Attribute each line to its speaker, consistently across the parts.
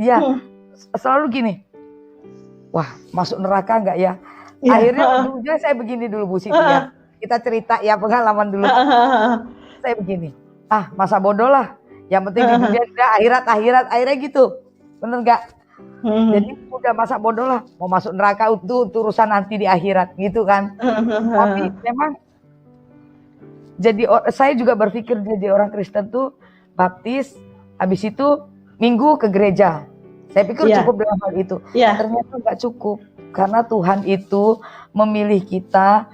Speaker 1: Iya, selalu gini. Wah, masuk neraka nggak ya?
Speaker 2: Iya,
Speaker 1: Akhirnya ujungnya saya begini dulu Bu Siti ya. Kita cerita ya pengalaman dulu. Saya begini. Masa bodoh lah. Yang penting di dunia udah akhirat akhirnya gitu. Bener nggak? Jadi udah masa bodoh lah. Mau masuk neraka itu urusan nanti di akhirat gitu kan. Tapi memang saya juga berpikir jadi orang Kristen tuh baptis, habis itu minggu ke gereja. Saya pikir cukup dengan hal itu. Ternyata nggak cukup. Karena Tuhan itu memilih kita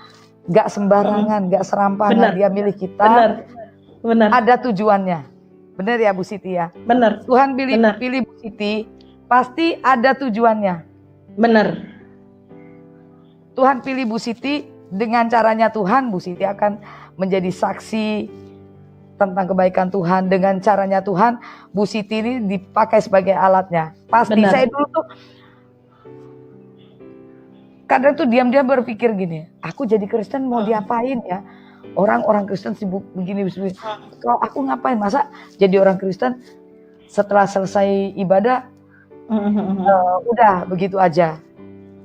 Speaker 1: nggak sembarangan, nggak serampangan. Dia milih kita.
Speaker 2: Benar.
Speaker 1: Ada tujuannya. Benar ya Bu Siti ya?
Speaker 2: Benar.
Speaker 1: Tuhan pilih Bu Siti, pasti ada tujuannya.
Speaker 2: Benar.
Speaker 1: Tuhan pilih Bu Siti, dengan caranya Tuhan, Bu Siti akan menjadi saksi tentang kebaikan Tuhan. Dengan caranya Tuhan, Bu Siti ini dipakai sebagai alatnya. Pasti. Benar. Saya dulu tuh kadang tuh diam-diam berpikir gini, aku jadi Kristen mau diapain ya? Orang Kristen sibuk begini. Kalau aku ngapain? Masa jadi orang Kristen setelah selesai ibadah udah begitu aja.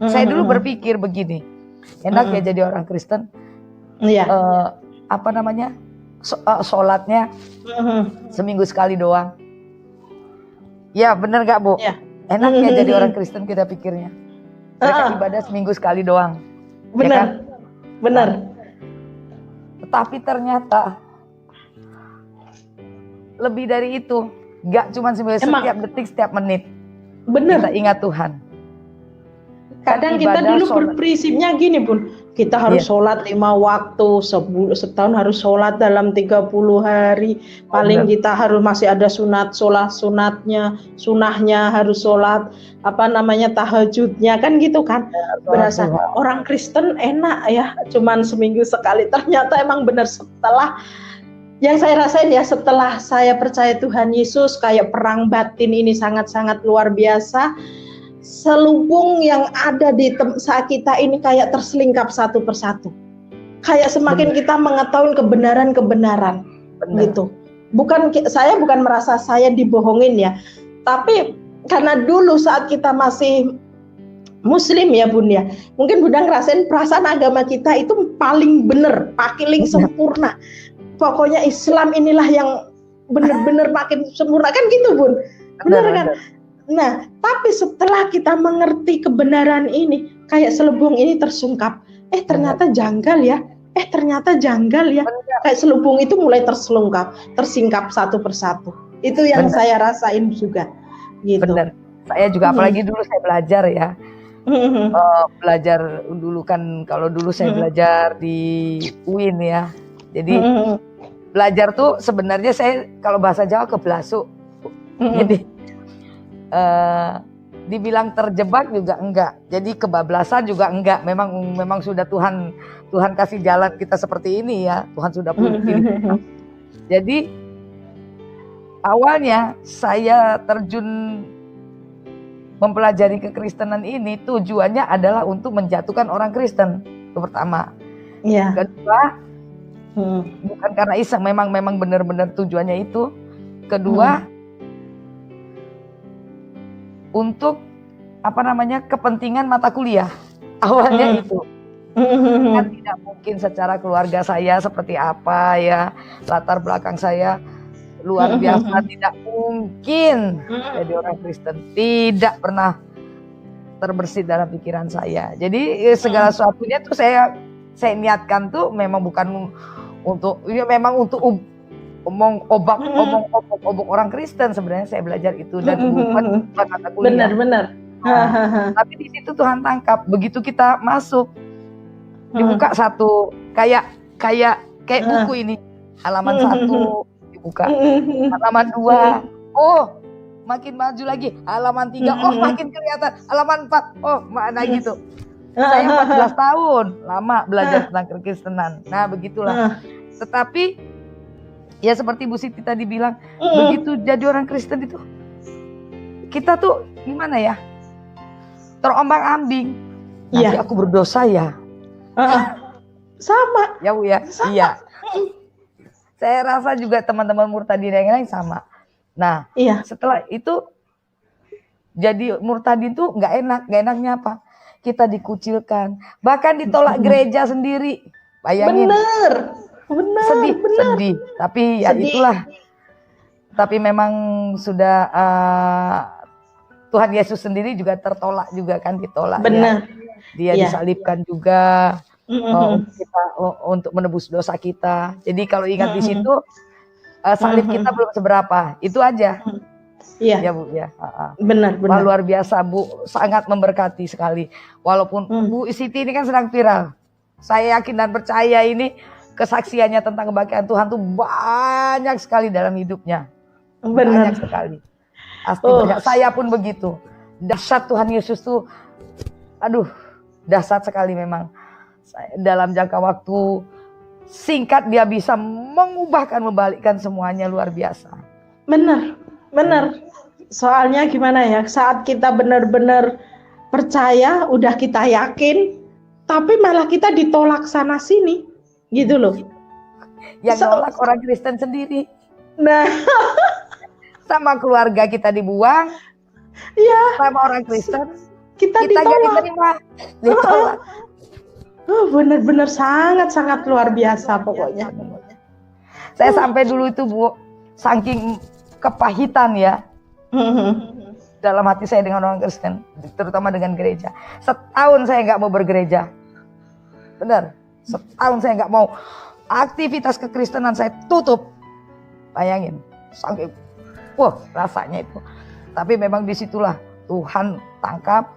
Speaker 1: Saya dulu berpikir begini, enak ya jadi orang Kristen. Sholatnya seminggu sekali doang. Ya bener gak Bu? Enak ya jadi orang Kristen, kita pikirnya. Mereka ibadah seminggu sekali doang.
Speaker 2: Benar. Ya kan? Benar.
Speaker 1: Tapi ternyata lebih dari itu. Gak cuma setiap detik, setiap menit.
Speaker 2: Benar.
Speaker 1: Kita ingat Tuhan.
Speaker 2: Kadang kita dulu berprinsipnya gini Bun, kita harus sholat 5 waktu, setahun harus sholat dalam 30 hari, paling kita harus masih ada sunatnya, sunahnya harus sholat, tahajudnya kan gitu kan. Berasa orang Kristen enak ya, cuman seminggu sekali. Ternyata emang benar setelah yang saya rasain ya, setelah saya percaya Tuhan Yesus, kayak perang batin ini sangat-sangat luar biasa. Selubung yang ada di saat kita ini kayak terselingkap satu persatu. Kayak semakin kita mengetahui kebenaran-kebenaran gitu. Saya bukan merasa saya dibohongin ya. Tapi karena dulu saat kita masih Muslim ya Bun ya. Mungkin Bunda ngerasain perasaan agama kita itu paling benar, paling sempurna. Pokoknya Islam inilah yang benar-benar makin sempurna kan gitu Bun. Benar kan? Nah, tapi setelah kita mengerti kebenaran ini, kayak selubung ini tersungkap. Ternyata janggal ya. Kayak selubung itu mulai tersingkap satu persatu. Itu yang saya rasain juga. Gitu.
Speaker 1: Benar. Saya juga apalagi dulu saya belajar ya. Belajar dulu kan, kalau dulu saya belajar di UIN ya. Jadi belajar tuh sebenarnya saya kalau bahasa Jawa keblasuk. Jadi dibilang terjebak juga enggak, jadi kebablasan juga enggak. Memang sudah Tuhan kasih jalan kita seperti ini ya. Tuhan sudah pilih. Jadi awalnya saya terjun mempelajari kekristenan ini tujuannya adalah untuk menjatuhkan orang Kristen. Itu pertama. Kedua, bukan karena iseng, memang benar-benar tujuannya itu. Kedua, untuk kepentingan mata kuliah. Awalnya itu. Kan tidak mungkin secara keluarga saya seperti apa ya, latar belakang saya luar biasa, tidak mungkin jadi orang Kristen. Tidak pernah terbersit dalam pikiran saya. Jadi segala sesuatunya tuh saya niatkan tuh memang bukan untuk, ya memang untuk omong obok orang Kristen. Sebenarnya saya belajar itu dan bukan mata kuliah.
Speaker 2: Benar.
Speaker 1: Tapi di situ Tuhan tangkap. Begitu kita masuk, dibuka satu kayak buku ini, halaman 1 dibuka, halaman 2, oh makin maju lagi, halaman 3, oh makin kelihatan, halaman 4, oh mana gitu. Saya 14 tahun lama belajar tentang kekristenan. Nah begitulah. Tetapi ya seperti Bu Siti tadi bilang, begitu jadi orang Kristen itu, kita tuh gimana ya, terombang-ambing. Nanti aku berdosa ya.
Speaker 2: Sama.
Speaker 1: Ya Bu ya. Sama. Iya. Saya rasa juga teman-teman Murtadin yang lain sama. Nah, setelah itu jadi murtadin tuh nggak enak. Nggak enaknya apa? Kita dikucilkan, bahkan ditolak gereja sendiri. Bayangin.
Speaker 2: Benar,
Speaker 1: Sedih. Tapi ya
Speaker 2: Sedih.
Speaker 1: itulah. Tapi memang sudah Tuhan Yesus sendiri juga tertolak juga kan, ditolak.
Speaker 2: Benar.
Speaker 1: Ya. Dia disalibkan juga untuk menebus dosa kita. Jadi kalau ingat di situ salib kita belum seberapa. Itu aja.
Speaker 2: Iya.
Speaker 1: Ya Bu ya.
Speaker 2: Benar.
Speaker 1: Wah, luar biasa Bu, sangat memberkati sekali. Walaupun Bu Siti ini kan sedang viral. Saya yakin dan percaya ini kesaksiannya tentang kebahagiaan Tuhan tuh banyak sekali dalam hidupnya.
Speaker 2: Benar.
Speaker 1: Banyak sekali. Pasti banyak. Saya pun begitu. Dahsyat Tuhan Yesus tuh, aduh, dahsyat sekali memang. Dalam jangka waktu singkat dia bisa membalikkan semuanya, luar biasa. Benar.
Speaker 2: Soalnya gimana ya, saat kita benar-benar percaya, udah kita yakin, tapi malah kita ditolak sana sini, gitu loh.
Speaker 1: Yang nolak orang Kristen sendiri.
Speaker 2: Nah,
Speaker 1: sama keluarga kita dibuang.
Speaker 2: Iya.
Speaker 1: Sama orang Kristen
Speaker 2: kita
Speaker 1: gak diterima. Ditolak.
Speaker 2: Benar-benar sangat luar biasa pokoknya.
Speaker 1: Saya sampai dulu itu Bu, saking kepahitan ya dalam hati saya dengan orang Kristen, terutama dengan gereja. Setahun saya nggak mau bergereja. Benar, setahun saya nggak mau. Aktivitas kekristenan saya tutup. Bayangin, saking rasanya itu. Tapi memang disitulah Tuhan tangkap,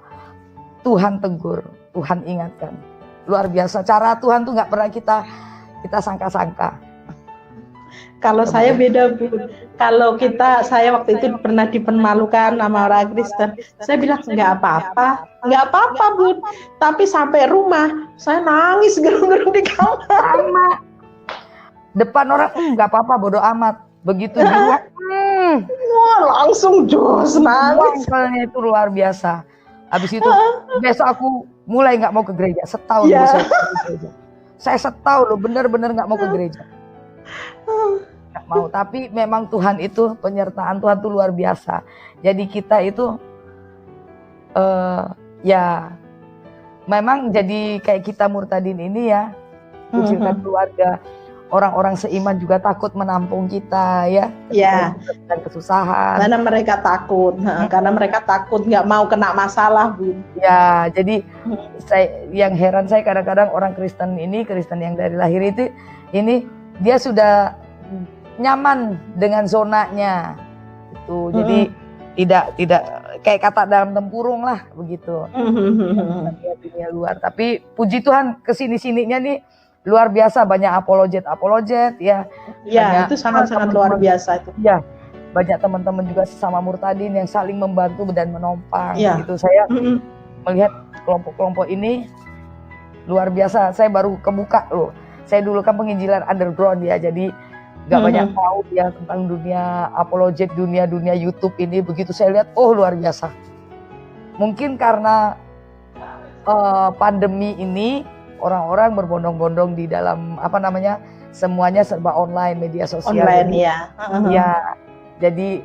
Speaker 1: Tuhan tegur, Tuhan ingatkan. Luar biasa, cara Tuhan tuh nggak pernah kita sangka-sangka.
Speaker 2: Kalau saya beda Bu. Kalau saya waktu itu pernah dipermalukan sama orang Kristen. Saya bilang nggak apa-apa Bu. Tapi sampai rumah saya nangis gerung-gerung di kamar.
Speaker 1: Sama. Depan orang nggak apa-apa, bodo amat. Begitu juga,
Speaker 2: langsung jos nangis.
Speaker 1: Wangkelnya itu luar biasa. Habis itu besok aku mulai nggak mau ke gereja. Setahun saya ke gereja. Saya setahun loh benar-benar nggak mau ke gereja. Nggak mau. Tapi memang Tuhan itu, penyertaan Tuhan itu luar biasa. Jadi kita itu ya memang jadi kayak kita murtadin ini ya, kucilkan keluarga. Orang-orang seiman juga takut menampung kita ya.
Speaker 2: Ya.
Speaker 1: Dan kesusahan.
Speaker 2: Karena mereka takut, karena mereka takut nggak mau kena masalah, Bu.
Speaker 1: Ya, jadi yang heran saya kadang-kadang orang Kristen yang dari lahir itu, ini dia sudah nyaman dengan zonanya, itu. Jadi tidak kayak kata dalam tempurung lah begitu. Dunia luar. Tapi puji Tuhan kesini-sininya nih. Luar biasa, banyak apologet ya.
Speaker 2: Ya, itu sangat-sangat luar biasa itu.
Speaker 1: Ya, banyak teman-teman juga sesama murtadin yang saling membantu dan menopang. Gitu. Saya melihat kelompok-kelompok ini luar biasa. Saya baru kebuka loh. Saya dulu kan penginjilan underground ya, jadi nggak banyak tahu ya tentang dunia apologet, dunia YouTube ini. Begitu saya lihat, luar biasa. Mungkin karena pandemi ini. Orang-orang berbondong-bondong di dalam semuanya serba online, media sosial.
Speaker 2: Online ya.
Speaker 1: Ya, jadi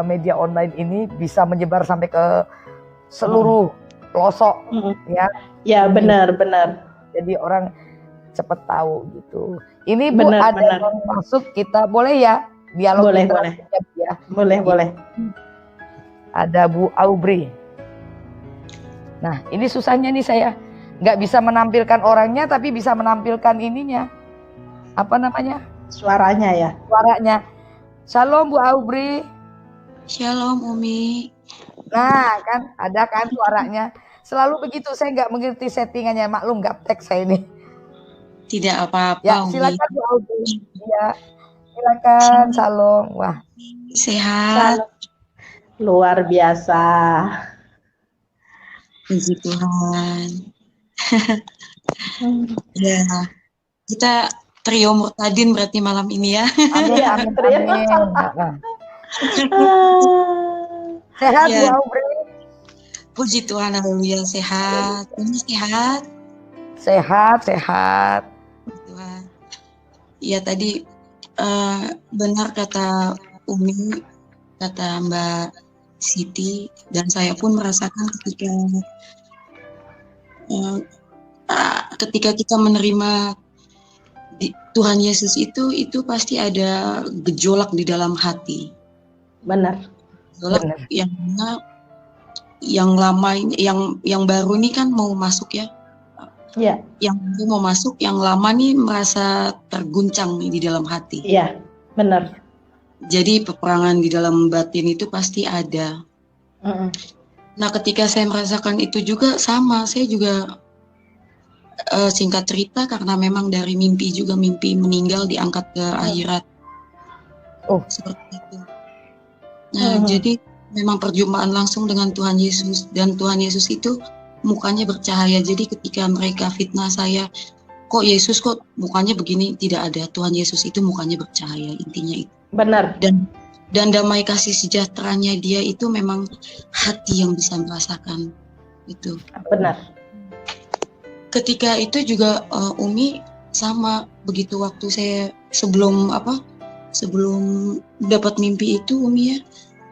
Speaker 1: media online ini bisa menyebar sampai ke seluruh pelosok, ya.
Speaker 2: Ya, benar.
Speaker 1: Jadi orang cepat tahu gitu. Ini Bu ada yang masuk, kita boleh ya dialog?
Speaker 2: Boleh.
Speaker 1: Ya.
Speaker 2: Boleh.
Speaker 1: Ada Bu Aubrey. Nah, ini susahnya nih saya. Nggak bisa menampilkan orangnya, tapi bisa menampilkan ininya.
Speaker 2: Suaranya ya.
Speaker 1: Suaranya. Shalom Bu Aubrey.
Speaker 3: Shalom Umi.
Speaker 1: Nah kan, ada kan suaranya. Selalu begitu, saya nggak mengerti settingannya. Maklum gaptek saya ini.
Speaker 3: Tidak apa-apa
Speaker 1: ya,
Speaker 3: Umi.
Speaker 1: Silakan Bu Aubrey. Ya, silakan. Shalom. Wah.
Speaker 3: Sehat.
Speaker 2: Luar biasa.
Speaker 3: Puji Tuhan. Ya, kita trio murtadin berarti malam ini ya.
Speaker 1: Amin. Sehat Bu Aubrey.
Speaker 3: Puji Tuhan, haleluya, sehat. Ini sehat.
Speaker 1: Sehat.
Speaker 3: Tuhan. Ya tadi benar kata Umi, kata Mbak Siti, dan saya pun merasakan ketika kita menerima Tuhan Yesus itu pasti ada gejolak di dalam hati.
Speaker 2: Benar.
Speaker 3: Gejolak yang mana yang lama ini, yang baru ini kan mau masuk ya.
Speaker 2: Iya.
Speaker 3: Yang baru mau masuk, yang lama nih merasa terguncang nih di dalam hati.
Speaker 2: Iya, benar.
Speaker 3: Jadi peperangan di dalam batin itu pasti ada. Nah, ketika saya merasakan itu juga sama, saya juga singkat cerita karena memang dari mimpi meninggal diangkat ke akhirat.
Speaker 1: Oh,
Speaker 3: seperti itu. Nah, jadi memang perjumpaan langsung dengan Tuhan Yesus, dan Tuhan Yesus itu mukanya bercahaya. Jadi ketika mereka fitnah saya, kok Yesus kok mukanya begini, tidak ada. Tuhan Yesus itu mukanya bercahaya, intinya itu.
Speaker 2: Benar.
Speaker 3: Dan damai kasih sejahteranya dia itu memang hati yang bisa merasakan itu.
Speaker 2: Benar.
Speaker 3: Ketika itu juga Umi sama begitu waktu saya sebelum dapat mimpi itu Umi ya,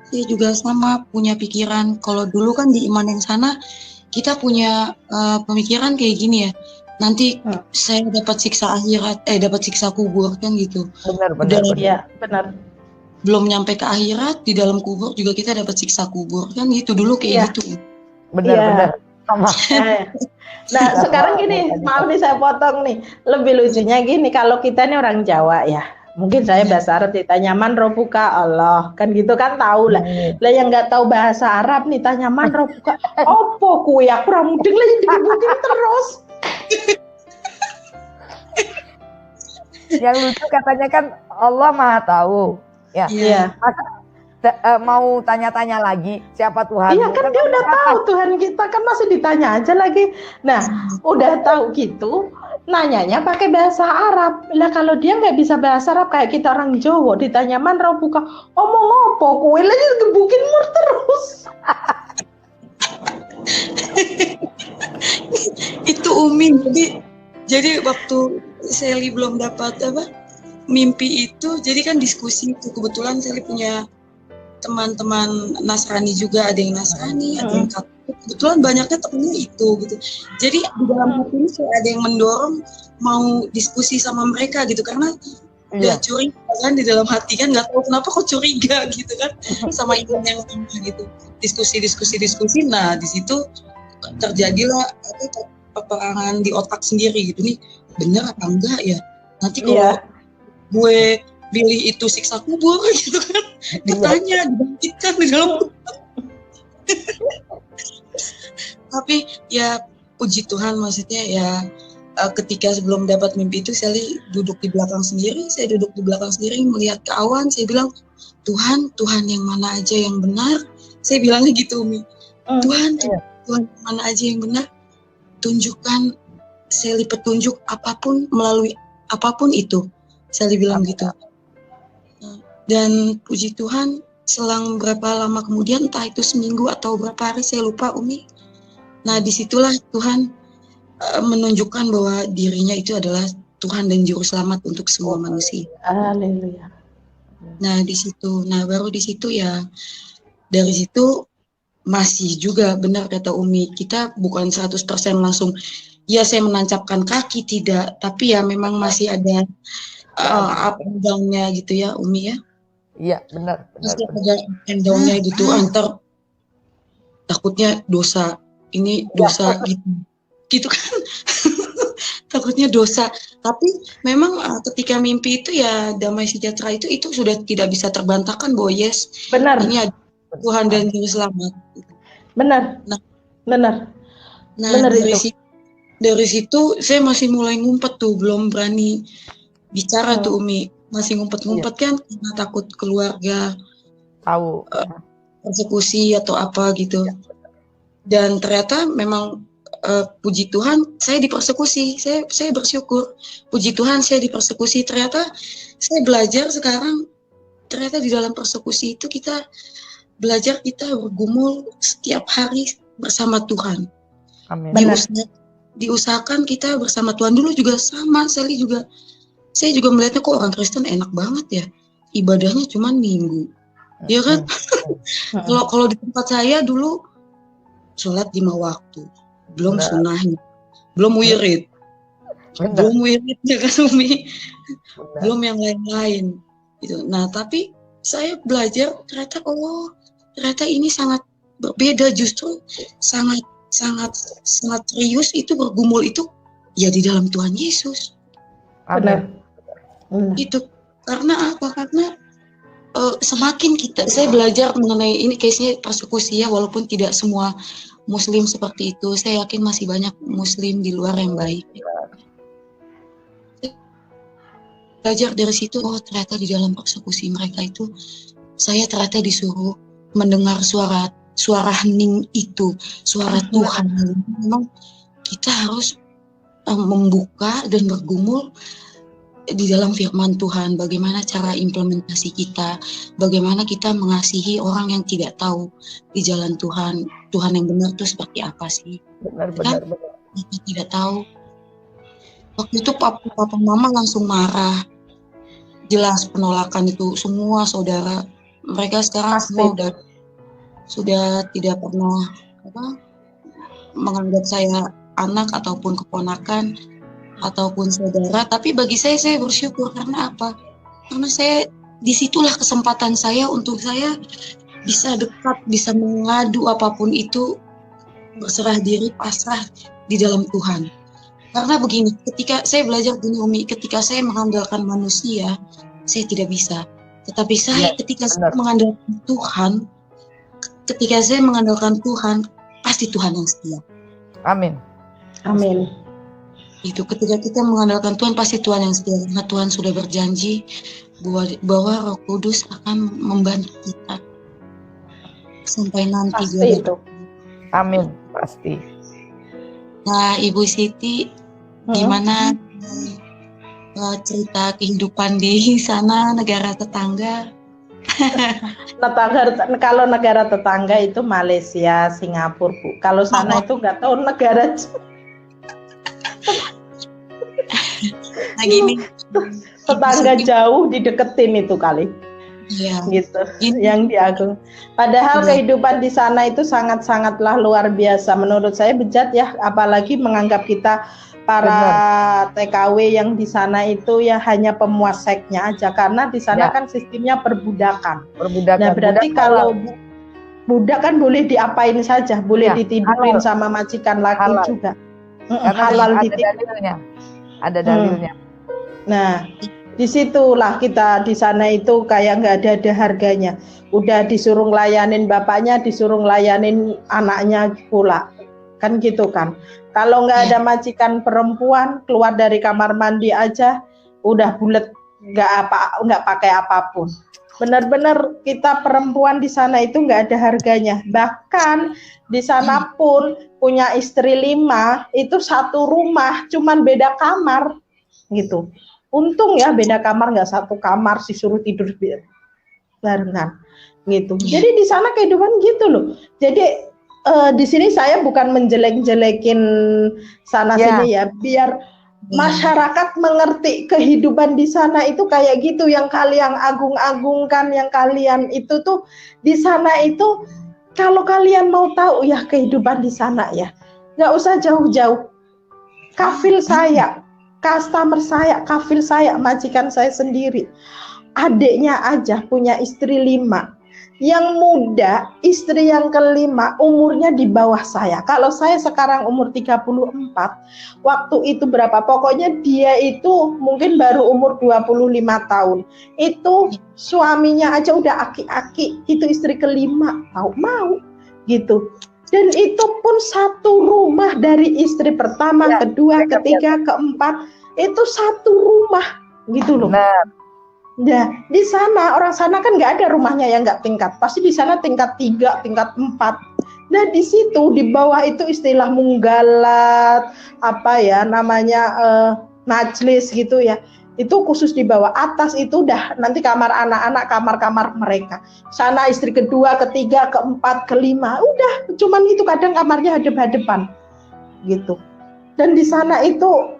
Speaker 3: saya juga sama punya pikiran. Kalau dulu kan di iman yang sana kita punya pemikiran kayak gini ya, nanti saya dapat siksa akhirat, dapat siksa kubur kan gitu.
Speaker 1: Benar.
Speaker 2: Iya, benar.
Speaker 3: Belum nyampe ke akhirat, di dalam kubur juga kita dapat siksa kubur kan gitu dulu kayak gitu.
Speaker 1: Benar. Sama.
Speaker 2: Nah sekarang gini, maaf nih saya potong nih. Lebih lucunya gini, kalau kita nih orang Jawa ya, mungkin saya bahasa Arab ditanya man robuka Allah, kan gitu kan tahu lah. Lah yang nggak tahu bahasa Arab nih tanya man robuka, opo kuwi aku ora mudeng lah digebukin terus.
Speaker 1: Yang lucu katanya kan Allah Maha Tahu. Ya.
Speaker 2: Iya.
Speaker 1: Masa mau tanya-tanya lagi siapa Tuhan?
Speaker 2: Iya kan dia udah tahu Tuhan kita, kan masih ditanya aja lagi. Nah, udah tahu gitu, nanyanya pakai bahasa Arab. Lah kalau dia nggak bisa bahasa Arab kayak kita orang Jawa, ditanya man robuka, omong opo kowe lagi gebukin mur terus.
Speaker 3: Itu Umi. Jadi waktu Sally belum dapat mimpi itu, jadi kan diskusi itu. Kebetulan Sally punya teman-teman Nasrani juga, ada yang Nasrani, ada yang Katolik. Kebetulan banyaknya temennya itu gitu. Jadi di dalam hati ini ada yang mendorong mau diskusi sama mereka gitu, karena udah curiga kan di dalam hati kan, nggak tahu kenapa kok curiga gitu kan sama iman yang sama gitu. Diskusi. Nah di situ terjadilah peperangan di otak sendiri gitu, nih bener apa enggak ya, nanti kalau gue pilih itu siksa kubur gitu kan, ditanya, dibangkitkan di dalam kubur. Tapi ya puji Tuhan, maksudnya ya ketika sebelum dapat mimpi itu saya duduk di belakang sendiri melihat ke awan. Saya bilang, Tuhan yang mana aja yang benar, saya bilangnya gitu Umi. Tuhan yang mana aja yang benar, tunjukkan Sally petunjuk apapun, melalui apapun itu, Sally bilang gitu. Dan puji Tuhan, selang berapa lama kemudian, entah itu seminggu atau berapa hari, saya lupa Umi. Nah disitulah Tuhan menunjukkan bahwa dirinya itu adalah Tuhan dan Juru Selamat untuk semua manusia.
Speaker 2: Haleluya.
Speaker 3: Nah baru di situ ya, dari situ masih juga benar kata Umi, kita bukan 100% langsung, ya saya menancapkan kaki, tidak, tapi ya memang masih ada up and down-nya gitu ya Umi ya.
Speaker 1: Iya benar.
Speaker 3: Masih ada up and down-nya gitu, antar takutnya dosa, ini dosa gitu kan. Takutnya dosa, tapi memang ketika mimpi itu ya damai sejahtera itu sudah tidak bisa terbantahkan bahwa
Speaker 2: benar.
Speaker 3: Ini ada Tuhan dan Juru Selamat.
Speaker 2: Benar.
Speaker 3: Nah dari situ saya masih mulai ngumpet tuh, belum berani bicara tuh Umi, masih ngumpet-ngumpet kan karena takut keluarga
Speaker 1: tahu
Speaker 3: persekusi atau apa gitu. Dan ternyata memang puji Tuhan saya dipersekusi, saya bersyukur, puji Tuhan saya dipersekusi. Ternyata saya belajar sekarang, ternyata di dalam persekusi itu kita belajar, kita bergumul setiap hari bersama Tuhan.
Speaker 1: Amin.
Speaker 3: Diusahakan kita bersama Tuhan. Dulu juga sama, saya juga melihatnya kok orang Kristen enak banget ya, ibadahnya cuma minggu, Ya kan? Kalau di tempat saya dulu sholat 5 waktu, belum
Speaker 1: Benar.
Speaker 3: sunnahnya, belum wirid,
Speaker 1: Benar.
Speaker 3: belum wiridnya kan Umi,
Speaker 1: Benar.
Speaker 3: belum yang lain-lain. Gitu. Nah, tapi saya belajar ternyata ini sangat berbeda, justru sangat serius itu bergumul itu ya di dalam Tuhan Yesus.
Speaker 1: Amin.
Speaker 3: Itu karena apa? Karena semakin saya belajar mengenai ini case-nya persekusi ya, walaupun tidak semua Muslim seperti itu, saya yakin masih banyak Muslim di luar yang baik. Belajar dari situ, oh ternyata di dalam persekusi mereka itu, saya ternyata disuruh mendengar suara hening itu, suara Tuhan. Memang kita harus membuka dan bergumul di dalam firman Tuhan, bagaimana cara implementasi kita, bagaimana kita mengasihi orang yang tidak tahu di jalan Tuhan yang benar itu seperti apa sih?
Speaker 1: Benar.
Speaker 3: Kita tidak tahu. Waktu itu papa mama langsung marah, jelas penolakan itu semua saudara. Mereka sekarang semua sudah tidak pernah menganggap saya anak ataupun keponakan ataupun saudara, tapi bagi saya bersyukur. Karena apa? Karena disitulah kesempatan saya untuk saya bisa dekat, bisa mengadu apapun itu, berserah diri, pasrah di dalam Tuhan. Karena begini, ketika saya belajar gini Umi, ketika saya mengandalkan manusia, saya tidak bisa. Tetapi ketika saya mengandalkan Tuhan, pasti Tuhan yang setia.
Speaker 1: Amin.
Speaker 3: Itu ketika kita mengandalkan Tuhan, pasti Tuhan yang setia, karena Tuhan sudah berjanji bahwa Roh Kudus akan membantu kita sampai nanti.
Speaker 2: Pasti itu.
Speaker 1: Amin, pasti.
Speaker 3: Nah, Ibu Siti, gimana cerita kehidupan di sana, negara tetangga?
Speaker 2: Kalau negara tetangga itu Malaysia, Singapura, Bu. Kalau sana itu nggak tahu negara.
Speaker 3: Nah gini,
Speaker 2: tetangga jauh dideketin itu kali.
Speaker 3: Iya.
Speaker 2: Gitu. Yang diagung. Padahal kehidupan di sana itu sangat-sangatlah luar biasa. Menurut saya bejat ya, apalagi menganggap kita para TKW yang di sana itu ya hanya pemuas seksnya aja, karena di sana kan sistemnya perbudakan. Nah, berarti kalau budak kan boleh diapain saja, boleh ditidurin sama majikan laki juga. Halal
Speaker 1: ada dalilnya.
Speaker 2: Nah, disitulah kita di sana itu kayak nggak ada harganya. Udah disuruh ngelayanin bapaknya, disuruh ngelayanin anaknya pula, kan gitu kan. Kalau nggak ada majikan perempuan, keluar dari kamar mandi aja udah bulet, nggak pakai apapun. Benar-benar kita perempuan di sana itu nggak ada harganya. Bahkan di sana pun punya istri 5, itu satu rumah, cuman beda kamar gitu. Untung ya beda kamar, nggak satu kamar, disuruh tidur barengan gitu. Jadi di sana kehidupan gitu loh. Jadi di sini saya bukan menjelek-jelekin sana sini ya, biar masyarakat mengerti kehidupan di sana itu kayak gitu. Yang kalian agung-agungkan, yang kalian itu tuh di sana itu, kalau kalian mau tahu ya kehidupan di sana ya, nggak usah jauh-jauh. Kafil saya, customer saya, kafil saya, majikan saya sendiri, adiknya aja punya istri 5. Yang muda, istri yang kelima, umurnya di bawah saya. Kalau saya sekarang umur 34, waktu itu berapa? Pokoknya dia itu mungkin baru umur 25 tahun. Itu suaminya aja udah aki-aki, itu istri kelima, mau gitu. Dan itu pun satu rumah, dari istri pertama, kedua, ketiga, keempat, itu satu rumah gitu loh. Nah, di sana, orang sana kan nggak ada rumahnya yang nggak tingkat. Pasti di sana tingkat 3, tingkat 4. Nah, di situ, di bawah itu istilah munggalat, najlis gitu ya. Itu khusus di bawah. Atas itu udah nanti kamar anak-anak, kamar-kamar mereka. Sana istri kedua, ketiga, keempat, kelima. Udah, cuman itu kadang kamarnya hadap-hadapan. Gitu. Dan di sana itu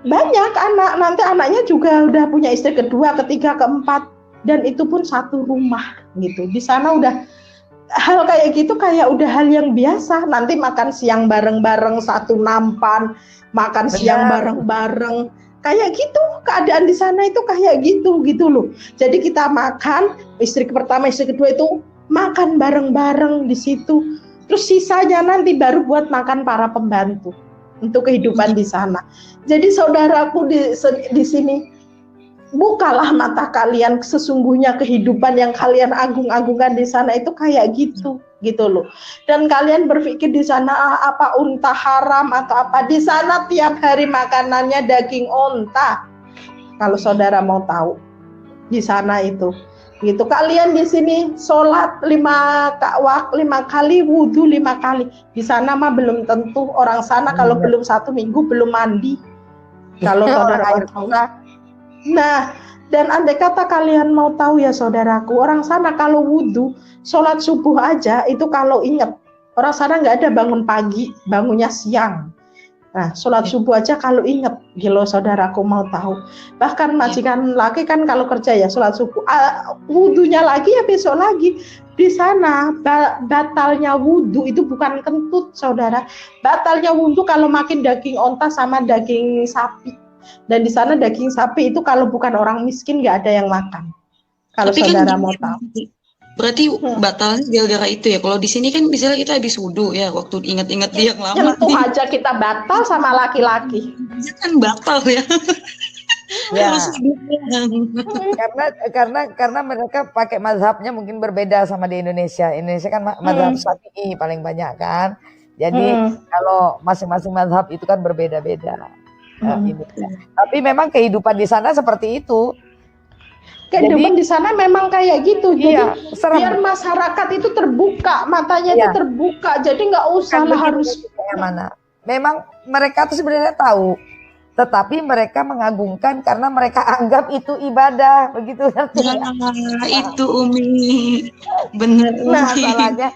Speaker 2: banyak anak, nanti anaknya juga udah punya istri kedua, ketiga, keempat dan itu pun satu rumah gitu. Di sana udah hal kayak gitu kayak udah hal yang biasa. Nanti makan siang bareng-bareng satu nampan, makan siang bareng-bareng. Kayak gitu keadaan di sana itu kayak gitu loh. Jadi kita makan, istri pertama, istri kedua itu makan bareng-bareng di situ. Terus sisanya nanti baru buat makan para pembantu untuk kehidupan di sana. Jadi saudaraku di sini, bukalah mata kalian, sesungguhnya kehidupan yang kalian agung-agungkan di sana itu kayak gitu loh. Dan kalian berpikir di sana apa unta haram atau apa? Di sana tiap hari makanannya daging unta. Kalau saudara mau tahu, di sana itu. Gitu. Kalian di sini sholat 5 kali, wudhu 5 kali. Di sana mah belum tentu. Orang sana kalau belum 1 minggu belum mandi. Kalau saudara tahu. Nah, dan andai kata kalian mau tahu ya saudaraku, orang sana kalau wudhu, sholat subuh aja itu kalau ingat, orang sana nggak ada bangun pagi, bangunnya siang. Nah, sholat subuh aja kalau ingat, gila saudaraku mau tahu. Bahkan majikan laki kan kalau kerja ya sholat subuh, wudhunya lagi ya besok lagi. Di sana batalnya wudhu itu bukan kentut saudara, batalnya wudhu kalau makin daging onta sama daging sapi. Dan di sana daging sapi itu kalau bukan orang miskin nggak ada yang makan. Kalau tapi saudara kan mau tahu.
Speaker 3: Berarti batalnya gara-gara itu ya. Kalau di sini kan misalnya kita habis wudhu ya, waktu ingat-ingat dia yang lama.
Speaker 2: Tentu aja kita batal sama laki-laki.
Speaker 3: Kan batal ya.
Speaker 1: Ya. karena mereka pakai mazhabnya mungkin berbeda sama di Indonesia. Indonesia kan mazhab Syafi'i paling banyak kan. Jadi kalau masing-masing mazhab itu kan berbeda-beda. Tapi memang kehidupan di sana seperti itu.
Speaker 2: Kehidupan di sana memang kayak gitu. Jadi biar masyarakat itu terbuka, matanya itu terbuka. Jadi nggak usah lah harus
Speaker 1: mana. Memang mereka tuh sebenarnya tahu, tetapi mereka mengagungkan karena mereka anggap itu ibadah, begitu kan?
Speaker 3: Itu Umi, bener.
Speaker 1: Masalahnya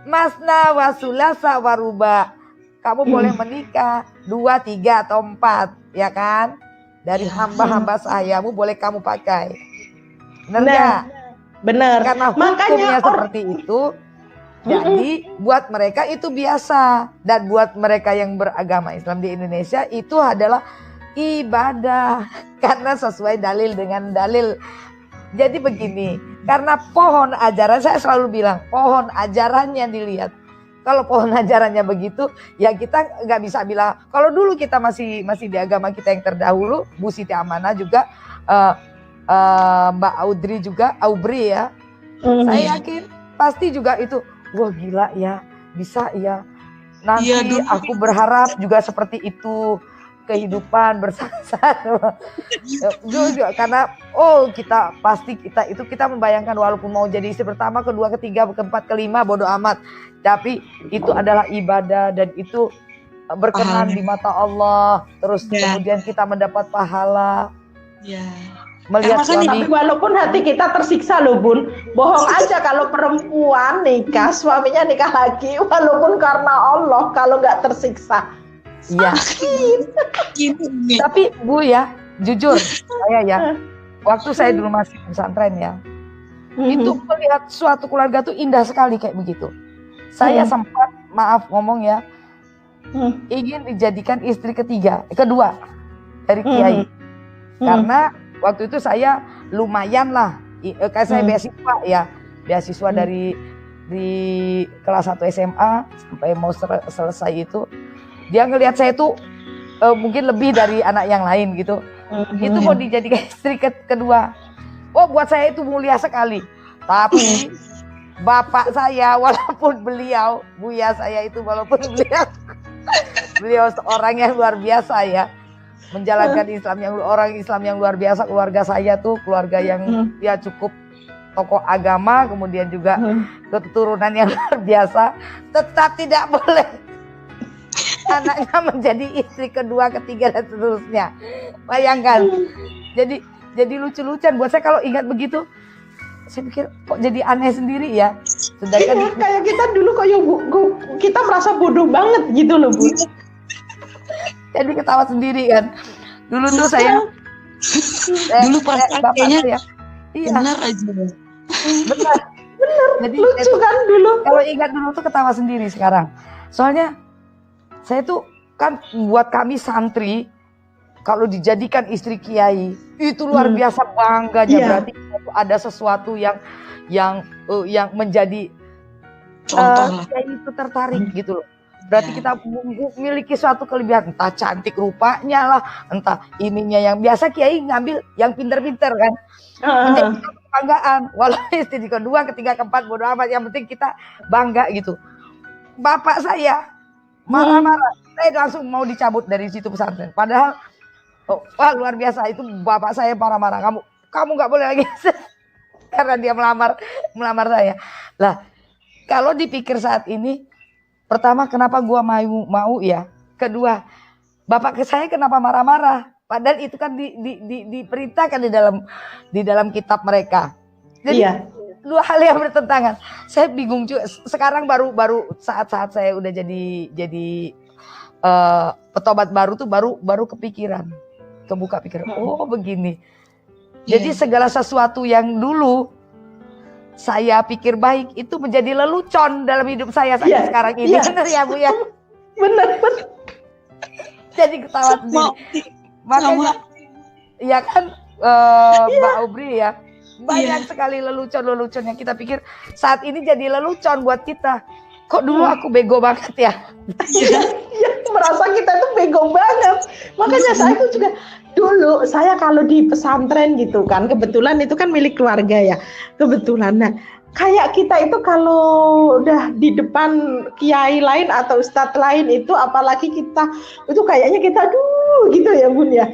Speaker 1: masna wasulasa waruba. Kamu boleh menikah 2, 3 atau 4, ya kan? Dari hamba-hamba sayamu boleh kamu pakai. Benar nggak?
Speaker 2: Benar.
Speaker 1: Karena hukumnya seperti itu, jadi buat mereka itu biasa. Dan buat mereka yang beragama Islam di Indonesia itu adalah ibadah. Karena sesuai dalil dengan dalil. Jadi begini, karena pohon ajaran, saya selalu bilang, pohon ajarannya dilihat. Kalau pohon ajarannya begitu, ya kita nggak bisa bilang. Kalau dulu kita masih di agama kita yang terdahulu, Bu Siti Amanah juga, Mbak Audrey juga, Aubri ya. Saya yakin pasti juga itu, wah gila ya, bisa ya. Nanti aku berharap juga seperti itu kehidupan bersama-sama. Karena kita membayangkan walaupun mau jadi istri pertama, kedua, ketiga, keempat, kelima, bodoh amat. Tapi itu adalah ibadah dan itu berkenan di mata Allah. Terus kemudian kita mendapat pahala. Melihat suami.
Speaker 2: Walaupun hati kita tersiksa loh Bun. Bohong aja kalau perempuan nikah, suaminya nikah lagi. Walaupun karena Allah, kalau nggak tersiksa.
Speaker 1: Iya. Tapi Bu ya, jujur saya ya, waktu saya dulu masih pesantren ya, itu melihat suatu keluarga tuh indah sekali kayak begitu. Saya sempat, maaf ngomong ya, ingin dijadikan istri kedua dari kiai. Karena waktu itu saya lumayan lah, kayak saya beasiswa ya, beasiswa dari kelas 1 SMA sampai mau selesai itu. Dia ngelihat saya tuh mungkin lebih dari anak yang lain gitu. Itu mau dijadikan istri kedua. Oh, buat saya itu mulia sekali. Tapi bapak saya walaupun beliau, Buya saya itu walaupun beliau seorang yang luar biasa ya. Menjalankan orang Islam yang luar biasa. Keluarga saya tuh keluarga yang ya cukup tokoh agama, kemudian juga keturunan yang luar biasa. Tetap tidak boleh anaknya menjadi istri kedua, ketiga dan seterusnya. Bayangkan. Jadi lucu-lucuan buat saya kalau ingat begitu. Saya pikir kok jadi aneh sendiri ya. Sedangkan
Speaker 2: kayak kita dulu kita merasa bodoh banget gitu loh Bu.
Speaker 1: Jadi ketawa sendiri kan. Dulu tuh saya
Speaker 3: dulu pas kayaknya
Speaker 1: Iya,
Speaker 3: Benar aja.
Speaker 1: benar. Jadi
Speaker 2: Lucu
Speaker 1: itu,
Speaker 2: kan dulu.
Speaker 1: kalau ingat dulu tuh ketawa sendiri sekarang. Soalnya saya tuh kan buat kami santri, kalau dijadikan istri kiai itu luar biasa bangganya.
Speaker 2: Iya.
Speaker 1: Berarti ada sesuatu yang menjadi
Speaker 3: Contoh lah.
Speaker 1: kiai itu tertarik gitu loh. Berarti kita memiliki suatu kelebihan, entah cantik rupanya lah, entah ininya. Yang biasa kiai ngambil yang pinter-pinter kan, menjadi suatu kebanggaan. Walau istri kedua, ketiga, keempat bodo amat, yang penting kita bangga gitu. Bapak saya marah-marah, saya langsung mau dicabut dari situ pesantren. Padahal wah luar biasa, itu bapak saya marah-marah, kamu nggak boleh lagi karena dia melamar saya. Lah kalau dipikir saat ini, pertama kenapa gua mau ya, kedua bapak ke saya kenapa marah-marah, padahal itu kan diperintahkan di dalam kitab mereka. Jadi dua hal yang bertentangan. Saya bingung juga. Sekarang baru saat saya udah jadi petobat baru tuh baru kebuka pikiran. Oh begini. Jadi segala sesuatu yang dulu saya pikir baik itu menjadi lelucon dalam hidup saya sampai sekarang ini. Benar ya Bu ya?
Speaker 2: Benar.
Speaker 1: Jadi ketawa sendiri. Makanya ya kan Mbak Ubri ya, banyak sekali lelucon yang kita pikir saat ini jadi lelucon buat kita. Kok dulu aku bego banget ya?
Speaker 2: Iya, merasa kita tuh bego banget. Makanya saya tuh juga dulu, saya kalau di pesantren gitu kan, kebetulan itu kan milik keluarga ya, kebetulan. Nah, kayak kita itu kalau udah di depan kiai lain atau ustadz lain itu, apalagi kita itu kayaknya kita gitu ya Bun ya.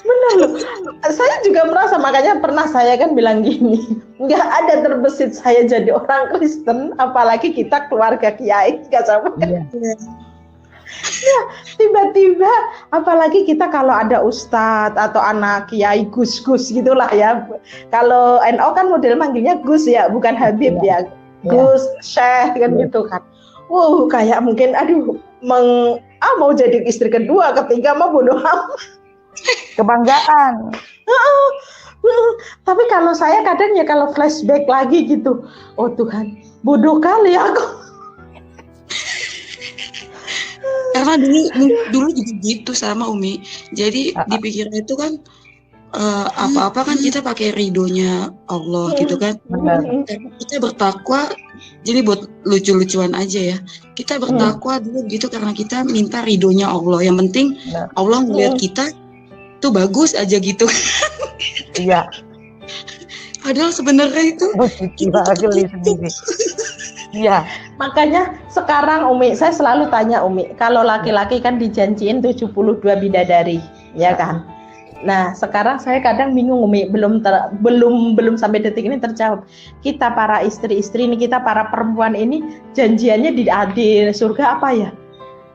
Speaker 2: Benar loh. Saya juga merasa, makanya pernah saya kan bilang gini, nggak ada terbesit saya jadi orang Kristen, apalagi kita keluarga kiai, nggak sama. Ya, tiba-tiba apalagi kita kalau ada ustadz atau anak kiai gus-gus gitulah ya. Kalau NO kan model manggilnya gus ya, bukan Habib ya. Gus, Syekh kan gitu kan. Wow, kayak mungkin mau jadi istri kedua, ketiga mau bodoh amat.
Speaker 1: Kebanggaan.
Speaker 2: Tapi kalau saya kadang ya kalau flashback lagi gitu, oh Tuhan, bodoh kali aku.
Speaker 3: Karena dulu juga gitu sama Umi. Jadi dipikirnya itu kan apa-apa kan kita pakai ridhonya Allah gitu kan. Kita bertakwa, jadi buat lucu-lucuan aja ya. Kita bertakwa dulu gitu karena kita minta ridhonya Allah. Yang penting Allah melihat kita tuh bagus aja gitu.
Speaker 1: Iya.
Speaker 3: Padahal sebenarnya itu
Speaker 1: Iya.
Speaker 2: Makanya sekarang Umi, saya selalu tanya Umi, kalau laki-laki kan dijanjiin 72 bidadari, ya kan? Nah, sekarang saya kadang bingung Umi, belum sampai detik ini terjawab. Kita para istri-istri ini, kita para perempuan ini janjiannya di surga apa ya?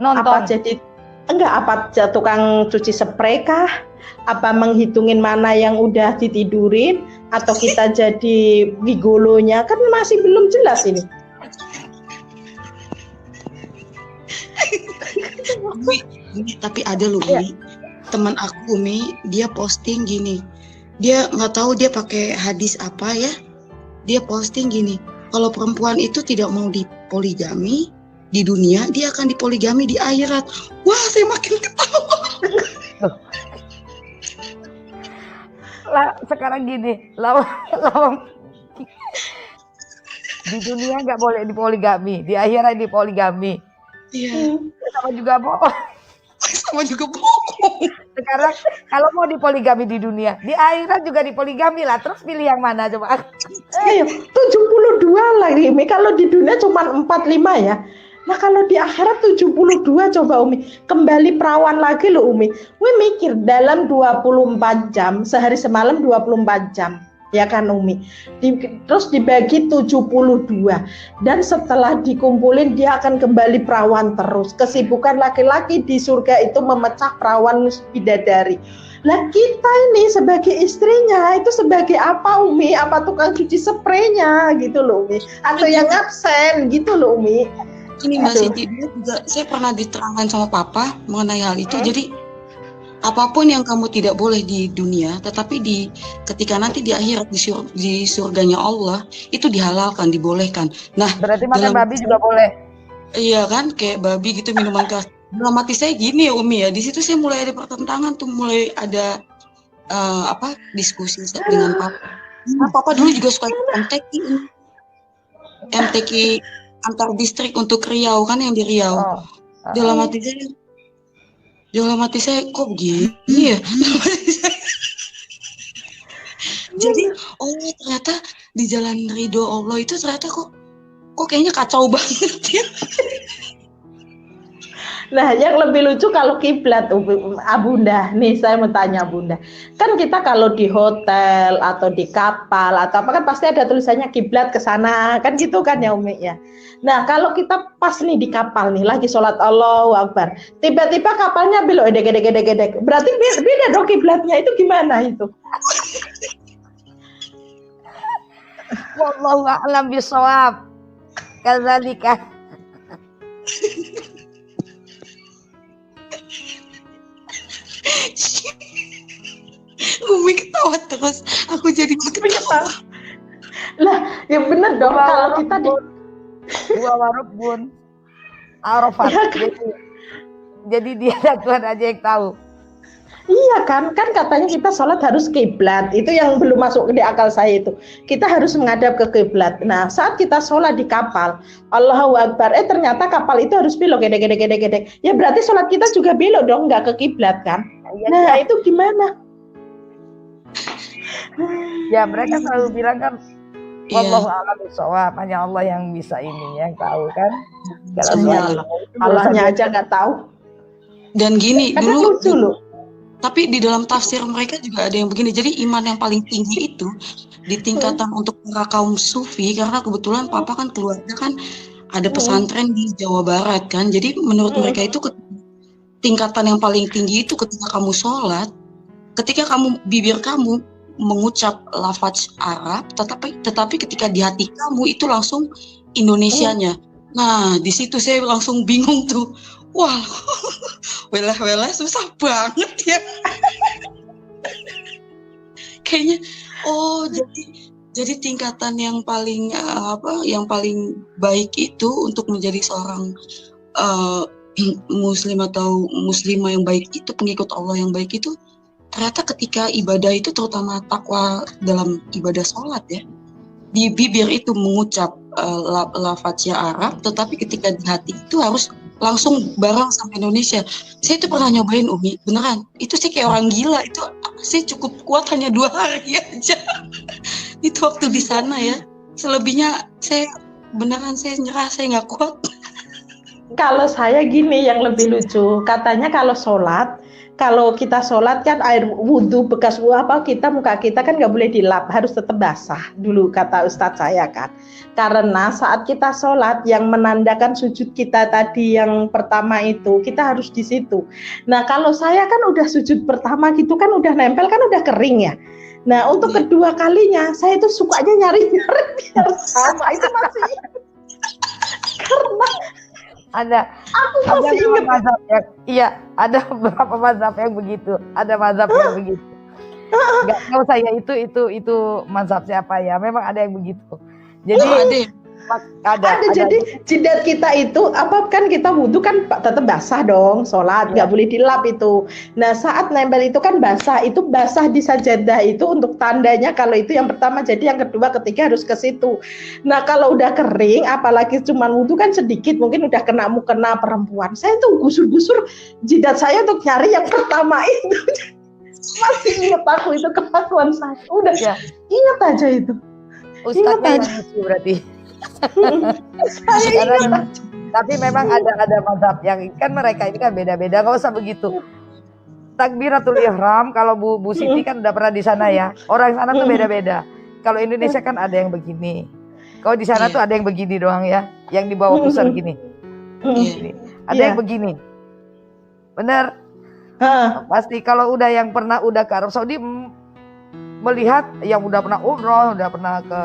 Speaker 1: Nonton.
Speaker 2: Apa tukang cuci spray kah? Apa menghitungin mana yang udah ditidurin? Atau kita jadi gigolonya? Kan masih belum jelas ini.
Speaker 3: Tapi ada loh Umi, teman aku Umi, dia posting gini, dia nggak tahu dia pakai hadis apa ya, dia posting gini, kalau perempuan itu tidak mau dipoligami di dunia, dia akan dipoligami di akhirat. Wah, saya makin ketawa.
Speaker 1: Sekarang gini, lawang di dunia nggak boleh dipoligami, di akhirat dipoligami.
Speaker 3: Iya.
Speaker 1: Sama juga bohong. Sekarang kalau mau dipoligami di dunia, di akhirat juga dipoligami lah. Terus pilih yang mana coba?
Speaker 2: 72 lagi Umi. Kalau di dunia cuma 45 ya. Nah kalau di akhirat 72 coba Umi. Kembali perawan lagi loh Umi. Umi mikir dalam 24 jam, sehari semalam 24 jam. Ya kan Umi, terus dibagi 72 dan setelah dikumpulin dia akan kembali perawan terus. Kesibukan laki-laki di surga itu memecah perawan bidadari. Lah kita ini sebagai istrinya itu sebagai apa Umi? Apa tukang cuci spraynya gitu loh Umi? Atau yang absen gitu loh Umi?
Speaker 3: ini Mbak
Speaker 2: Aduh.
Speaker 3: Siti, dulu juga saya pernah diterangkan sama Papa mengenai hal itu. Jadi apapun yang kamu tidak boleh di dunia, tetapi ketika nanti di akhirat di surganya Allah itu dihalalkan, dibolehkan. Nah,
Speaker 1: Berarti makan
Speaker 3: dalam
Speaker 1: babi juga boleh.
Speaker 3: iya kan, kayak babi gitu, minuman keras. Dalam hati saya gini ya Umi ya, di situ saya mulai ada pertentangan tuh, mulai ada diskusi dengan Papa. Nah, Papa dulu juga suka MTQ antar distrik untuk Riau kan, yang di Riau.
Speaker 1: Oh.
Speaker 3: Dalam hati saya kok begini ya. Jadi ternyata di jalan ridho Allah itu ternyata kok kayaknya kacau banget ya.
Speaker 2: Nah, yang lebih lucu kalau kiblat, Bunda. Nih saya mau tanya Bunda. Kan kita kalau di hotel atau di kapal atau apa kan pasti ada tulisannya kiblat ke sana, kan gitu kan ya Umi ya. Nah, kalau kita pas nih di kapal nih lagi sholat Allahu Akbar, tiba-tiba kapalnya belok edek. Berarti beda dong kiblatnya, itu gimana itu?
Speaker 1: Wallahu a'lam bishawab. Kadzalika.
Speaker 3: Umi ketawa terus, aku jadi ketawa.
Speaker 2: Lah, ya bener dong kalau kita di
Speaker 1: Dua warub bun Arafat.
Speaker 2: Ya kan?
Speaker 1: Jadi dia dan Tuhan aja yang tahu.
Speaker 2: Iya kan katanya kita sholat harus kiblat. Itu yang belum masuk di akal saya itu. Kita harus menghadap ke kiblat. Nah, saat kita sholat di kapal, Allahu Akbar, ternyata kapal itu harus belok gedek. Ya berarti sholat kita juga belok dong, nggak ke kiblat kan? Nah, itu gimana?
Speaker 1: Ya mereka selalu bilang kan, wallahu a'lam bishawab, hanya Allah yang bisa ini, yang tahu kan.
Speaker 2: Kalau Allahnya aja nggak tahu.
Speaker 3: Dan gini
Speaker 2: Kadang lucu loh.
Speaker 3: Tapi di dalam tafsir mereka juga ada yang begini. Jadi iman yang paling tinggi itu di tingkatan untuk para kaum sufi, karena kebetulan Papa kan keluarga kan ada pesantren di Jawa Barat kan. Jadi menurut mereka itu tingkatan yang paling tinggi itu ketika kamu sholat, ketika bibir kamu mengucap lafaz Arab, tetapi ketika di hati kamu itu langsung Indonesianya. Nah, di situ saya langsung bingung tuh. Wah, welah susah banget ya. Kayaknya, jadi tingkatan yang paling yang paling baik itu untuk menjadi seorang muslim atau muslimah yang baik itu, pengikut Allah yang baik itu, ternyata ketika ibadah itu, terutama takwa dalam ibadah sholat ya, di bibir itu mengucap lafaznya Arab, tetapi ketika di hati itu harus langsung bareng sama Indonesia. Saya itu pernah nyobain Umi, beneran. Itu saya kayak orang gila. Itu saya cukup kuat hanya 2 hari aja. Itu waktu di sana ya. Selebihnya saya nyerah, saya nggak kuat.
Speaker 2: Kalau saya gini yang lebih lucu, katanya kalau kita sholat kan air wudhu bekas muka kita kan nggak boleh dilap, harus tetap basah dulu kata Ustadz saya kan. Karena saat kita sholat yang menandakan sujud kita tadi yang pertama itu kita harus di situ. Nah kalau saya kan udah sujud pertama gitu kan udah nempel kan udah kering ya. Nah untuk kedua kalinya saya itu sukanya nyari biar sama itu masih karena
Speaker 1: ada mazhab yang, ada beberapa mazhab yang begitu, ada mazhab yang begitu. Nggak tahu saya itu mazhab siapa ya, memang ada yang begitu. Jadi ada.
Speaker 2: Jadi jidat kita itu kan kita wudhu kan tetap basah dong, sholat nggak boleh dilap itu. Nah saat nempel itu kan basah di sajadah itu untuk tandanya kalau itu yang pertama, jadi yang kedua ketiga harus ke situ. Nah kalau udah kering, apalagi cuman wudhu kan sedikit, mungkin udah kena perempuan, saya tuh gusur-gusur jidat saya untuk nyari yang pertama itu. Masih ingat aku itu kelakuan saya, udah ingat aja itu.
Speaker 1: Ustadznya yang lucu berarti. Tapi memang ada mazhab yang kan mereka ini kan beda-beda, nggak usah begitu. Takbiratul ihram kalau Bu Siti kan udah pernah di sana ya. Orang sana tuh beda-beda. Kalau Indonesia kan ada yang begini. Kalau di sana tuh ada yang begini doang ya, yang di bawah pusar gini. Ada yang begini. Benar. Pasti kalau yang pernah ke Arab Saudi melihat yang udah pernah umroh, udah pernah ke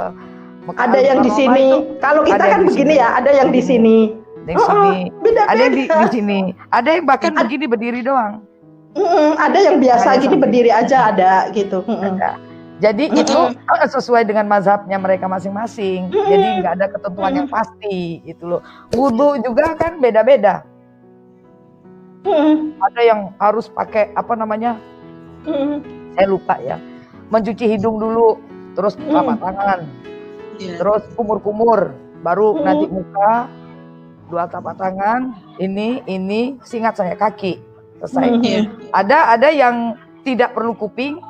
Speaker 1: Mekah,
Speaker 2: ada yang di sini. Kalau kita kan begini ya, ada yang di sini.
Speaker 1: ada yang sini, ada yang di
Speaker 2: beda-beda.
Speaker 1: sini, ada yang bahkan begini berdiri doang.
Speaker 2: Ada yang biasa
Speaker 1: Ada
Speaker 2: gini
Speaker 1: sampai
Speaker 2: berdiri aja ada gitu.
Speaker 1: ada. Jadi itu sesuai dengan mazhabnya mereka masing-masing. Jadi nggak ada ketentuan yang pasti gitu loh. Wudhu juga kan beda-beda. Ada yang harus pakai apa namanya? Saya lupa ya. Mencuci hidung dulu, terus telapak tangan, terus kumur-kumur, baru nanti muka, 2 telapak tangan, ini, seingat saya kaki, selesai. Ada yang tidak perlu kuping,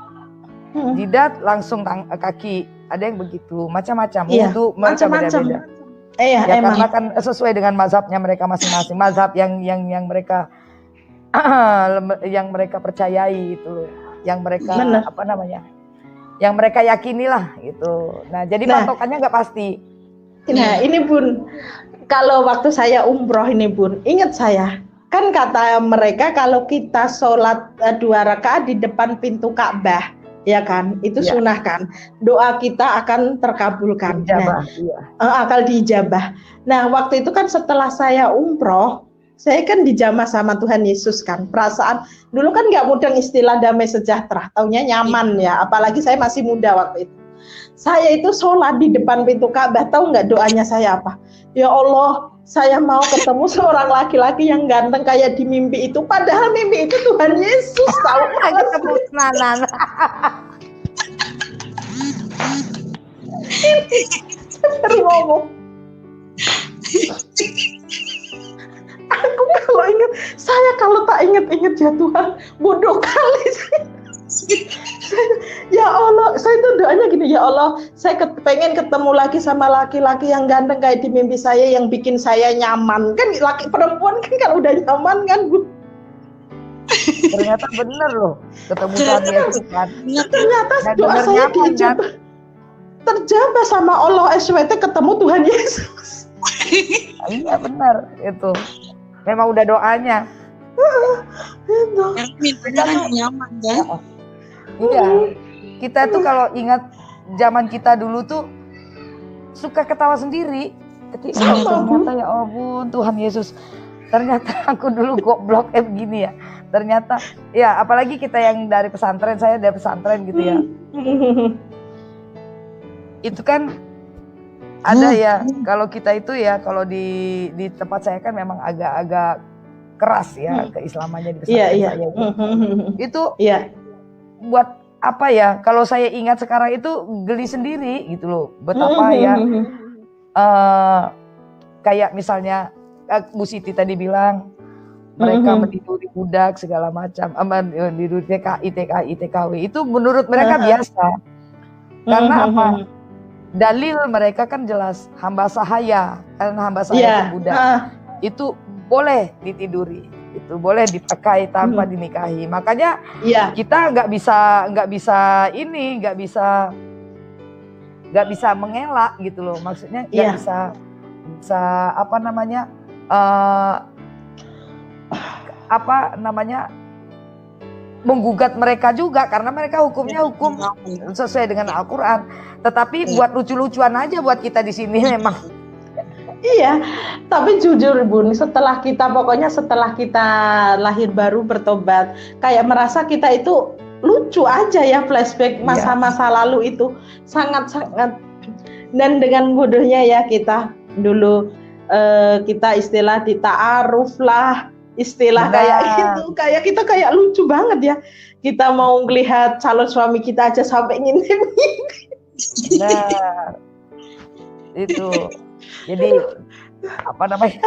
Speaker 1: jidat langsung kaki, ada yang begitu, macam-macam. Wudhu mereka beda-beda. Ya karena kan sesuai dengan mazhabnya mereka masing-masing, mazhab yang mereka yang mereka percayai itu loh, yang mereka apa namanya, yang mereka yakini lah gitu. Nah jadi patokannya nggak pasti.
Speaker 2: Nah ini Bun, kalau waktu saya umroh ini Bun, ingat saya kan kata mereka kalau kita sholat 2 rakaat di depan pintu Ka'bah, ya kan, itu sunnah kan, doa kita akan terkabulkan, akan diijabah. Nah waktu itu kan setelah saya umroh, saya kan dijamah sama Tuhan Yesus kan, perasaan dulu kan nggak mudeng istilah damai sejahtera, taunya nyaman ya, apalagi saya masih muda waktu itu. Saya itu sholat di depan pintu Ka'bah, tahu nggak doanya saya apa? Ya Allah, saya mau ketemu seorang laki-laki yang ganteng kayak di mimpi itu, padahal mimpi itu Tuhan Yesus, tahu nggak?
Speaker 1: Ketemu Nanan.
Speaker 2: Baru ngomong. Aku kalau ingat, saya kalau tak ingat-ingat ya Tuhan, bodoh kali saya. Ya Allah, saya itu doanya gini, ya Allah, saya pengen ketemu lagi sama laki-laki yang ganteng kayak di mimpi saya, yang bikin saya nyaman. Kan laki perempuan kan kalau udah nyaman kan, Bu.
Speaker 1: Ternyata bener loh, ketemu Tuhan Yesus kan.
Speaker 2: Ternyata doa saya dijabah. Terjabah sama Allah SWT, ketemu Tuhan Yesus.
Speaker 1: Iya benar itu. Memang udah doanya.
Speaker 3: Mintanya kan nyaman kan?
Speaker 1: Iya. Kita tuh kalau ingat zaman kita dulu tuh suka ketawa sendiri. Ketika ternyata ya ampun Tuhan Yesus. Ternyata aku dulu goblok begini ya. Ternyata ya apalagi kita yang dari pesantren, saya dari pesantren gitu ya. Itu kan ada ya, kalau kita itu ya, kalau di tempat saya kan memang agak-agak keras ya keislamannya di pesantren saya. Itu buat apa ya, kalau saya ingat sekarang itu geli sendiri gitu loh. Betapa ya, kayak misalnya Bu Siti tadi bilang, mereka meniduri budak segala macam, meniduri TKI, TKW, itu menurut mereka biasa. Karena apa? Dalil mereka kan jelas, hamba sahaya, kan hamba sahaya itu budak, itu boleh ditiduri, itu boleh dipakai tanpa dinikahi. Makanya kita nggak bisa mengelak gitu loh, maksudnya nggak bisa apa namanya menggugat mereka juga, karena mereka hukumnya hukum sesuai dengan Al-Quran. Tetapi buat lucu-lucuan aja buat kita di sini memang.
Speaker 2: Iya, tapi jujur Bun, setelah kita lahir baru bertobat, kayak merasa kita itu lucu aja ya, flashback masa-masa lalu itu sangat-sangat. Dan dengan bodohnya ya kita dulu kita istilah dita'aruf lah, istilah kayak gitu, kayak kita kayak lucu banget ya. Kita mau melihat calon suami kita aja sampai ngintip-ngintip.
Speaker 1: Benar. Itu. Jadi apa namanya?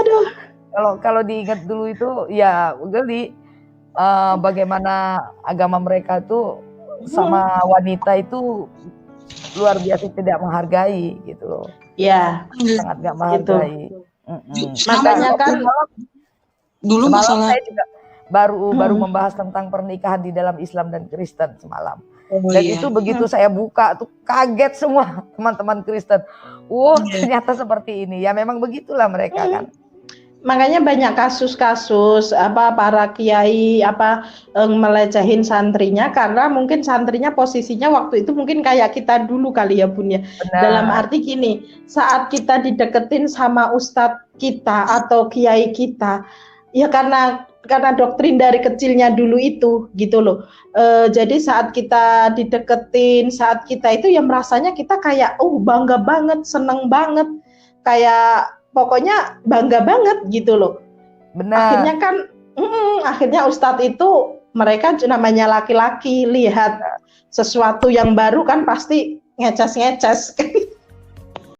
Speaker 1: Kalau diingat dulu itu ya geli, bagaimana agama mereka itu sama wanita itu luar biasa tidak menghargai gitu loh. Iya. Sangat gak menghargai.
Speaker 2: Makanya kan
Speaker 3: dulu masalah
Speaker 1: saya juga baru membahas tentang pernikahan di dalam Islam dan Kristen semalam. Dan itu begitu saya buka tuh kaget semua teman-teman Kristen. Ternyata seperti ini. Ya memang begitulah mereka kan.
Speaker 2: makanya banyak kasus-kasus para kiai melecehin santrinya karena mungkin santrinya posisinya waktu itu mungkin kayak kita dulu kali ya Bun ya.
Speaker 1: Benar.
Speaker 2: Dalam arti gini, saat kita dideketin sama ustadz kita atau kiai kita, ya karena doktrin dari kecilnya dulu itu gitu loh. Jadi saat kita dideketin, saat kita itu ya merasanya kita kayak bangga banget, seneng banget, kayak pokoknya bangga banget gitu loh.
Speaker 1: Benar.
Speaker 2: Akhirnya ustadz itu mereka namanya laki-laki lihat sesuatu yang baru kan pasti ngeces-ngeces.